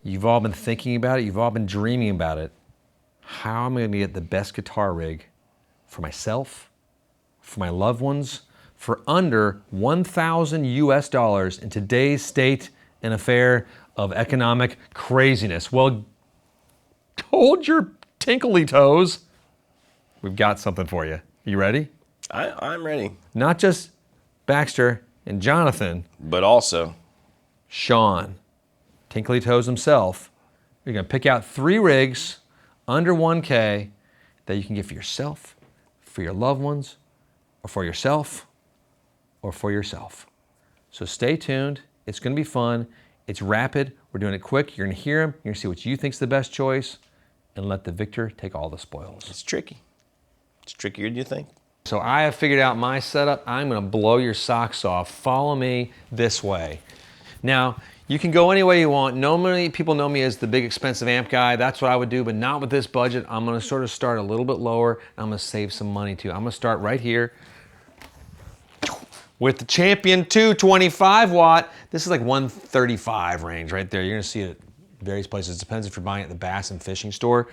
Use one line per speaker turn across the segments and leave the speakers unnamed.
You've all been thinking about it. You've all been dreaming about it. How am I going to get the best guitar rig for myself, for my loved ones, for under $1,000 US in today's state and affair of economic craziness? Well, hold your tinkly toes. We've got something for you. You ready?
I'm ready.
Not just Baxter and Jonathan,
but also
Sean, Tinkly Toes himself. You're gonna pick out 3 rigs under 1K that you can get for yourself, for your loved ones, or for yourself, or for yourself. So stay tuned. It's gonna be fun. It's rapid. We're doing it quick. You're gonna hear them. You're gonna see what you think's the best choice, and let the victor take all the spoils.
It's tricky. It's trickier than you think.
So I have figured out my setup. I'm gonna blow your socks off. Follow me this way. Now, you can go any way you want. Normally, people know me as the big expensive amp guy. That's what I would do, but not with this budget. I'm gonna sort of start a little bit lower, and I'm gonna save some money too. I'm gonna start right here with the Champion 225 watt. This is like 135 range right there. You're gonna see it at various places. It depends if you're buying it at the bass and fishing store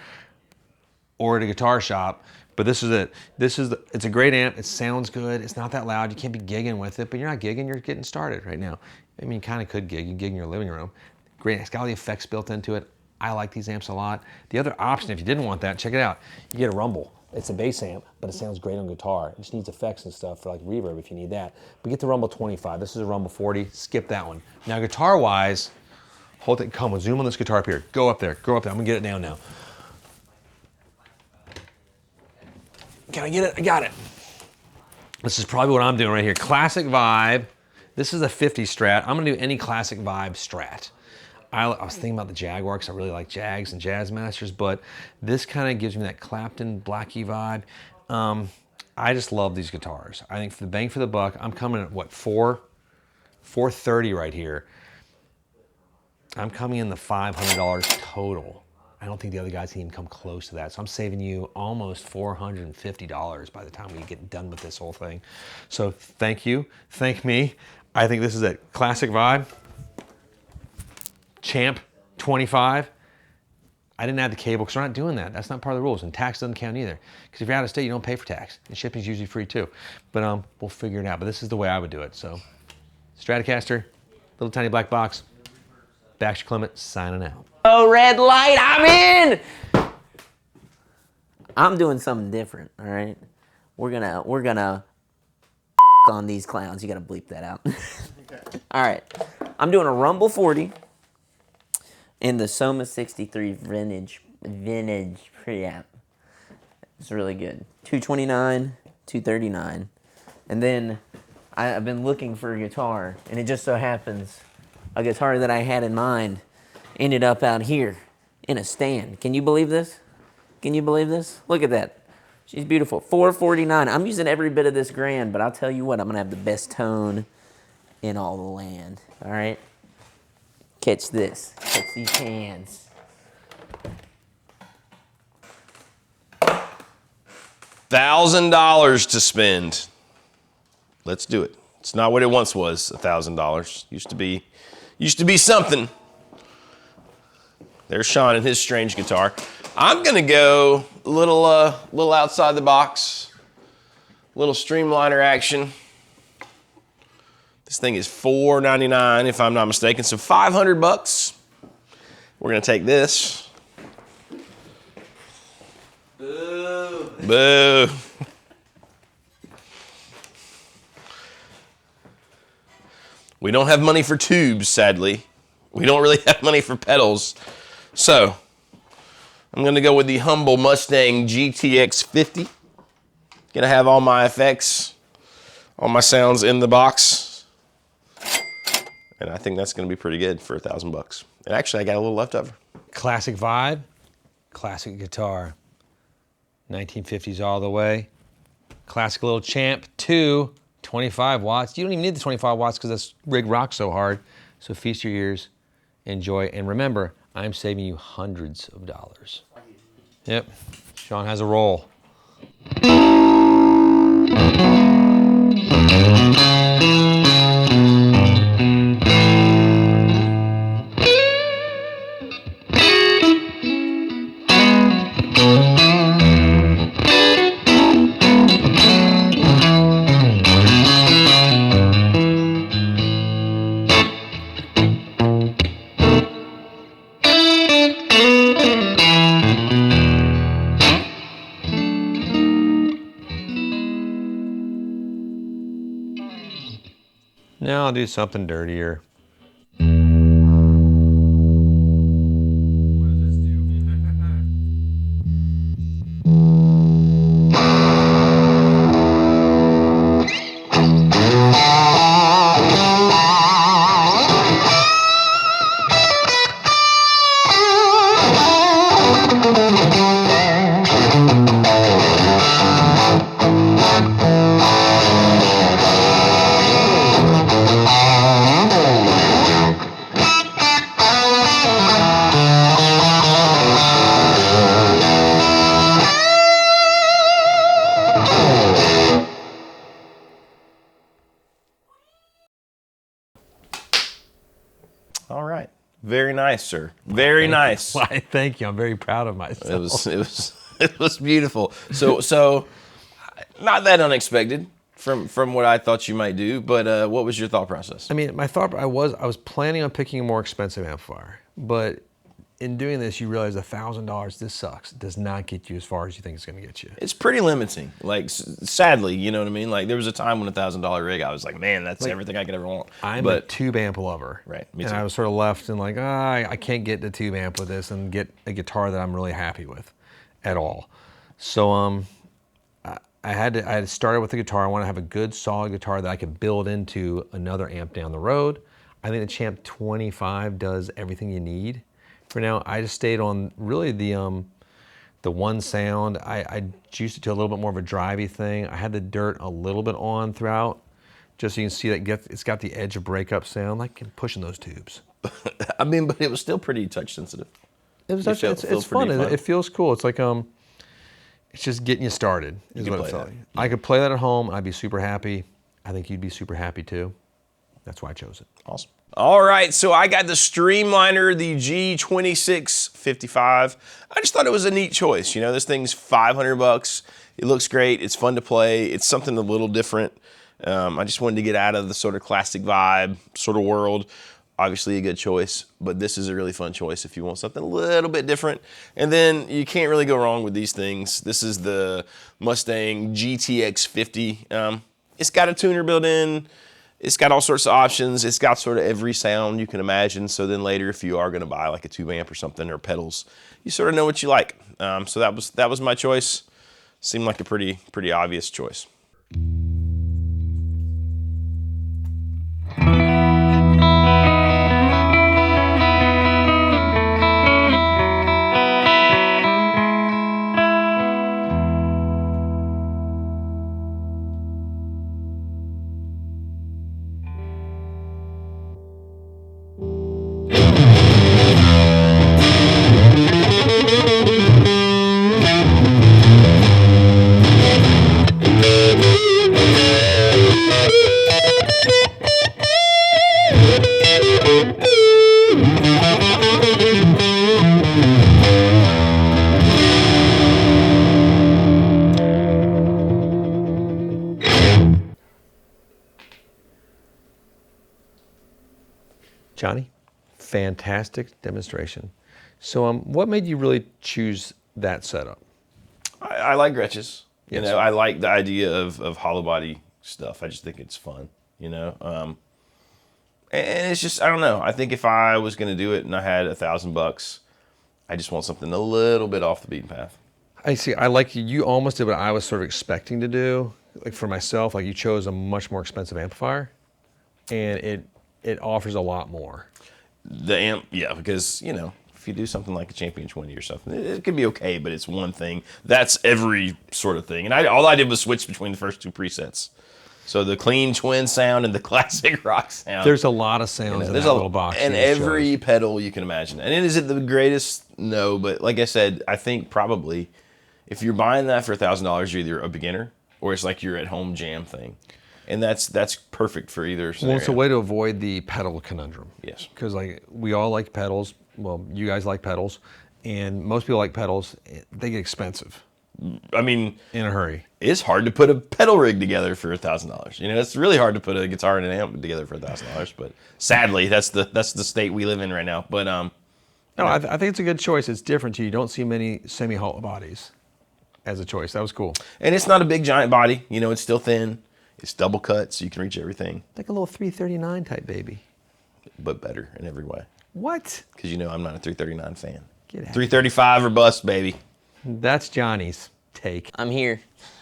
or at a guitar shop. But this is it. It's a great amp. It sounds good. It's not that loud. You can't be gigging with it, but you're not gigging. You're getting started right now. I mean, you kind of could gig. You gig in your living room. Great. It's got all the effects built into it. I like these amps a lot. The other option, if you didn't want that, check it out. You get a Rumble. It's a bass amp, but it sounds great on guitar. It just needs effects and stuff for like reverb if you need that. But get the Rumble 25. This is a Rumble 40. Skip that one. Now, guitar-wise, hold it. Come on, zoom on this guitar up here. Go up there. Go up there. I'm gonna get it down now. Can I get it? I got it. This is probably what I'm doing right here. Classic Vibe. This is a 50 Strat. I'm gonna do any Classic Vibe Strat. I was thinking about the Jaguar because I really like Jags and Jazz Masters, but this kind of gives me that Clapton Blackie vibe. I just love these guitars. I think for the bang for the buck, I'm coming at what, $430 right here. I'm coming in the $500 total. I don't think the other guys can even come close to that. So I'm saving you almost $450 by the time we get done with this whole thing. So thank you, thank me. I think this is a Classic Vibe. Champ 25. I didn't add the cable because we're not doing that. That's not part of the rules, and tax doesn't count either. Because if you're out of state, you don't pay for tax, and shipping's usually free too. But we'll figure it out. But this is the way I would do it. So Stratocaster, little tiny black box. Baxter Clement signing out.
Oh, red light, I'm in! I'm doing something different, all right? We're gonna on these clowns. You gotta bleep that out. Okay. All right, I'm doing a Rumble 40 in the Soma 63 vintage preamp. It's really good. 229, 239. And then I've been looking for a guitar, and it just so happens a guitar that I had in mind ended up out here in a stand. Can you believe this? Can you believe this? Look at that. She's beautiful. $449. I'm using every bit of this grand, but I'll tell you what, I'm gonna have the best tone in all the land. All right? Catch this. Catch these hands.
$1,000 to spend. Let's do it. It's not what it once was. $1,000 used to be something. There's Sean and his strange guitar. I'm gonna go a little outside the box, little Streamliner action. This thing is $499 if I'm not mistaken, so 500 bucks. We're gonna take this. Boo. Boo. We don't have money for tubes, sadly. We don't really have money for pedals. So, I'm gonna go with the humble Mustang GTX 50. Gonna have all my effects, all my sounds in the box. And I think that's gonna be pretty good for $1,000. And actually, I got a little left over.
Classic Vibe, classic guitar. 1950s all the way. Classic little Champ 2, 25 watts. You don't even need the 25 watts because this rig rocks so hard. So feast your ears, enjoy, and remember, I'm saving you hundreds of dollars. Yep, Sean has a roll. Now I'll do something dirtier.
All right. Very nice, sir. Very nice.
Why, thank you. I'm very proud of myself.
It was beautiful. So not that unexpected from what I thought you might do, but what was your thought process?
I mean, my thought, I was planning on picking a more expensive amplifier, but in doing this, you realize $1,000, this sucks. It does not get you as far as you think it's going to get you.
It's pretty limiting. Like, sadly, you know what I mean? Like, there was a time when $1,000 rig, I was like, man, that's everything I could ever want.
I'm a tube amp lover.
Right, me
and
too.
I was sort of left and like, I can't get the tube amp with this and get a guitar that I'm really happy with at all. So I had started with the guitar. I want to have a good, solid guitar that I could build into another amp down the road. I think the Champ 25 does everything you need. For now, I just stayed on really the one sound. I juiced it to a little bit more of a drivey thing. I had the dirt a little bit on throughout, just so you can see that it's got the edge of breakup sound, like pushing those tubes.
I mean, but it was still pretty touch sensitive.
It was actually, it's fun. It feels cool. It's like it's just getting you started. Is what it felt like. I could play that at home. I'd be super happy. I think you'd be super happy too. That's why I chose it.
Awesome. All right, so I got the Streamliner, the G2655. I just thought it was a neat choice. You know, this thing's $500. It looks great. It's fun to play. It's something a little different. I just wanted to get out of the sort of classic vibe sort of world. Obviously a good choice, but this is a really fun choice if you want something a little bit different. And then you can't really go wrong with these things. This is the Mustang GTX 50. It's got a tuner built in. It's got all sorts of options. It's got sort of every sound you can imagine. So then later, if you are going to buy like a tube amp or something or pedals, you sort of know what you like. So that was my choice. Seemed like a pretty obvious choice.
Johnny, fantastic demonstration. So what made you really choose that setup?
I like Gretsch's.
Yes.
You know, I like the idea of hollow body stuff. I just think it's fun, you know. And it's just, I don't know. I think if I was going to do it and I had $1,000, I just want something a little bit off the beaten path.
I see. I like you almost did what I was sort of expecting to do. Like for myself, like you chose a much more expensive amplifier, and it offers a lot more.
The amp, yeah, because, you know, if you do something like a Champion 20 or something, it could be okay, but it's one thing. That's every sort of thing. And all I did was switch between the first two presets. So the clean twin sound and the classic rock sound.
There's a lot of sounds in that little box.
And every pedal you can imagine. And is it the greatest? No, but like I said, I think probably if you're buying that for $1,000, you're either a beginner or it's like your at-home jam thing. And that's perfect for either scenario.
Well, it's a way to avoid the pedal conundrum.
Yes.
Because like we all like pedals. Well, you guys like pedals, and most people like pedals. They get expensive.
I mean,
in a hurry.
It's hard to put a pedal rig together for $1,000. You know, it's really hard to put a guitar and an amp together for $1,000. But sadly, that's the state we live in right now. But
No, I think it's a good choice. It's different too. You don't see many semi-hollow bodies as a choice. That was cool.
And it's not a big giant body. You know, it's still thin. It's double cut, so you can reach everything.
Like a little 339 type baby.
But better in every way.
What?
Because you know I'm not a 339 fan.
Get out.
335 or bust, baby.
That's Johnny's take.
I'm here,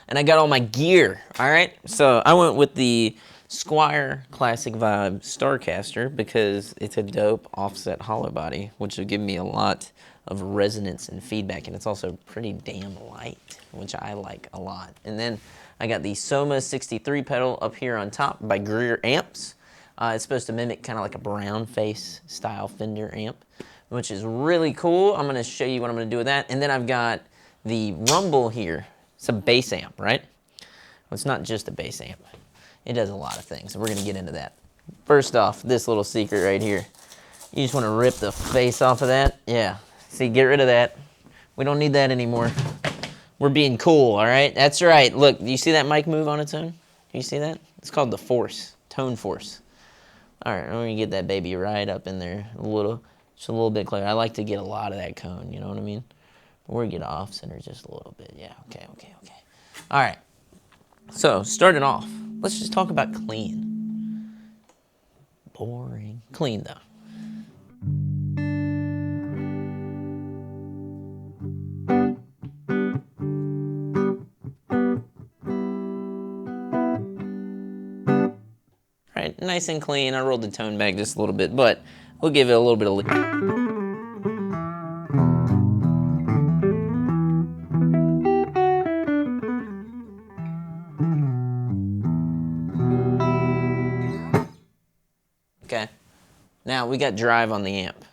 and I got all my gear. All right, so I went with the Squire Classic Vibe Starcaster because it's a dope offset hollow body, which will give me a lot of resonance and feedback, and it's also pretty damn light, which I like a lot. And then I got the Soma 63 pedal up here on top by Greer Amps. It's supposed to mimic kind of like a brown face style Fender amp, which is really cool. I'm gonna show you what I'm gonna do with that. And then I've got the Rumble here. It's a bass amp, right? Well, it's not just a bass amp. It does a lot of things, and we're gonna get into that. First off, this little secret right here. You just wanna rip the face off of that. Yeah, see, get rid of that. We don't need that anymore. We're being cool, all right? That's right. Look, do you see that mic move on its own? You see that? It's called the force, tone force. All right, I'm gonna get that baby right up in there just a little bit clearer. I like to get a lot of that cone, you know what I mean? But we're gonna get off center just a little bit. Yeah, okay. All right, so starting off, let's just talk about clean. Boring. Clean though. Right, nice and clean. I rolled the tone back just a little bit, but we'll give it a little bit of okay. Now we got drive on the amp.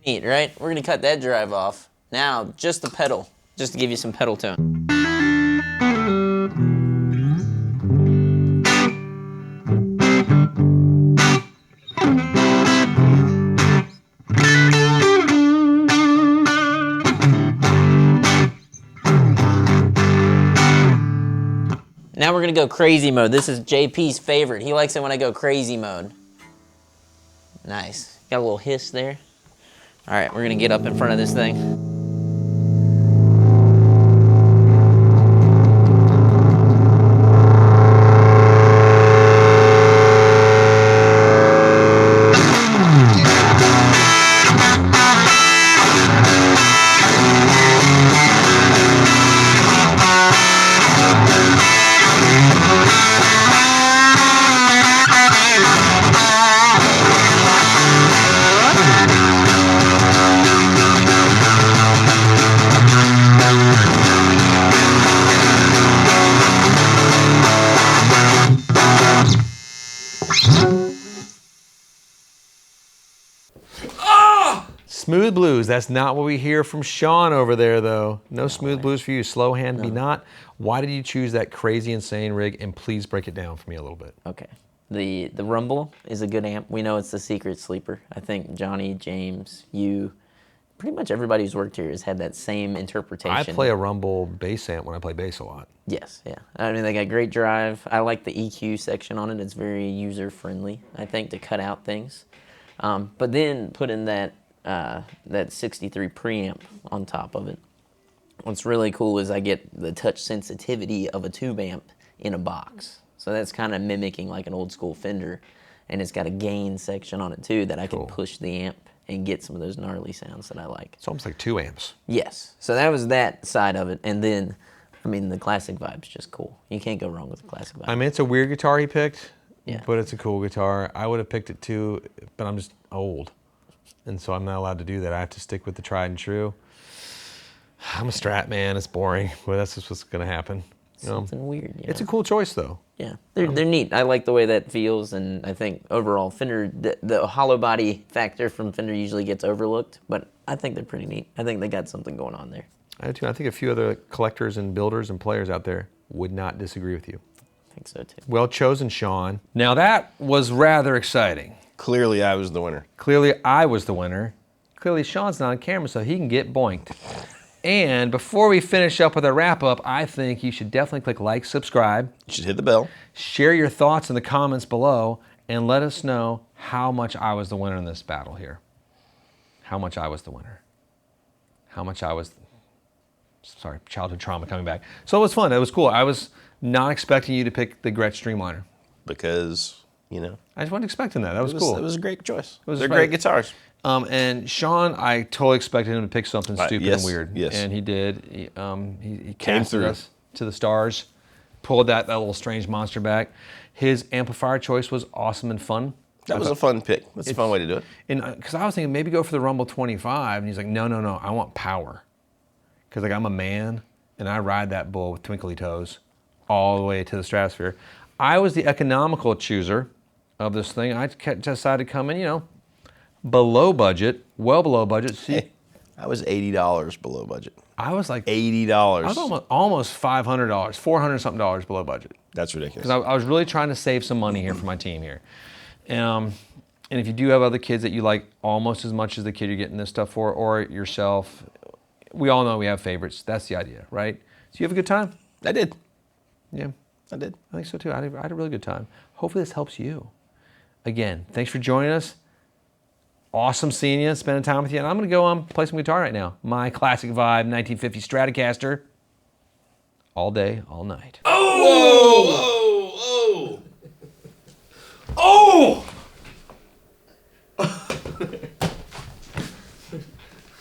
Neat, right? We're gonna cut that drive off. Now, just the pedal, just to give you some pedal tone. Now we're gonna go crazy mode. This is JP's favorite. He likes it when I go crazy mode. Nice. Got a little hiss there. All right, we're gonna get up in front of this thing.
Smooth blues. That's not what we hear from Sean over there, though. No smooth blues for you. Slow hand be not. Why did you choose that crazy, insane rig? And please break it down for me a little bit.
Okay. The Rumble is a good amp. We know it's the secret sleeper. I think Johnny, James, you, pretty much everybody who's worked here has had that same interpretation.
I play a Rumble bass amp when I play bass a lot.
Yes, yeah. I mean, they got great drive. I like the EQ section on it. It's very user-friendly, I think, to cut out things. But then put in that 63 preamp on top of it. What's really cool is I get the touch sensitivity of a tube amp in a box. So that's kind of mimicking like an old school Fender, and it's got a gain section on it too that I can push the amp and get some of those gnarly sounds that I like.
It's almost like 2 amps.
Yes. So that was that side of it, and then, I mean, the classic vibe's just cool. You can't go wrong with the classic vibe.
I mean, it's a weird guitar he picked,
Yeah.
but it's a cool guitar. I would have picked it too, but I'm just old. And so I'm not allowed to do that. I have to stick with the tried and true. I'm a Strat man. It's boring, but that's just what's going to happen. You know?
Something weird. Yeah.
It's a cool choice, though.
Yeah, they're neat. I like the way that feels, and I think overall Fender, the hollow body factor from Fender usually gets overlooked, but I think they're pretty neat. I think they got something going on there.
I do too. I think a few other collectors and builders and players out there would not disagree with you.
I think so too.
Well chosen, Sean. Now that was rather exciting.
Clearly, I was the winner.
Clearly, I was the winner. Clearly, Sean's not on camera, so he can get boinked. And before we finish up with our wrap-up, I think you should definitely click like, subscribe.
You should hit the bell.
Share your thoughts in the comments below, and let us know how much I was the winner in this battle here. How much I was the winner. How much I was... Sorry, childhood trauma coming back. So it was fun. It was cool. I was not expecting you to pick the Gretsch Streamliner.
Because, you know.
I just wasn't expecting that. That was cool.
It was a great choice.
was
They're
right.
great guitars.
And Sean, I totally expected him to pick something stupid
yes,
and weird.
yes.
And he did. He
Came
casted
through.
us to the stars, pulled that little strange monster back. His amplifier choice was awesome and fun.
That was a fun pick. That's a fun way to do it.
And because I was thinking maybe go for the Rumble 25, and he's like, no, I want power. Because like I'm a man, and I ride that bull with twinkly toes all the way to the stratosphere. I was the economical chooser of this thing. I decided to come in, you know, below budget, well below budget. See,
Hey, I was $80 below budget.
I was like
$80.
I was almost $500, $400 something below budget.
That's ridiculous.
Because I was really trying to save some money here for my team here. And if you do have other kids that you like almost as much as the kid you're getting this stuff for, or yourself, we all know we have favorites. That's the idea, right? So you have a good time?
I did.
Yeah,
I did.
I think so too. I had a really good time. Hopefully this helps you. Again, thanks for joining us. Awesome seeing you, spending time with you. And I'm going to go play some guitar right now. My classic vibe 1950 Stratocaster. All day, all night.
Oh! Whoa! Whoa!
Oh!